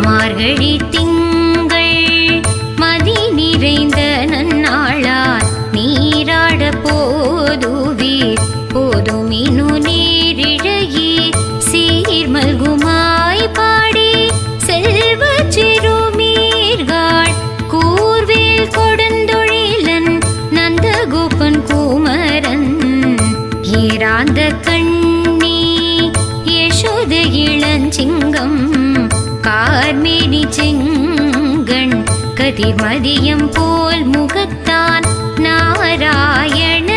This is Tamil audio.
மார்கழி திங்கள் மதி நிறைந்த நன்னாளார் நீராட போதுவீர் போதுமினு நீரிழையீர் சீர்மல்குமாய் பாடி செல்வ சிறுமீர்கள் கூர்வேல் கொடுந்தொழிலன் நந்தகோபன் குமரன் ஏராந்த கண்ணி யசோத இளஞ்சிங்கம் கார்மேனி செங்கண் கதிர்மதியம் போல் முகத்தான் நாராயண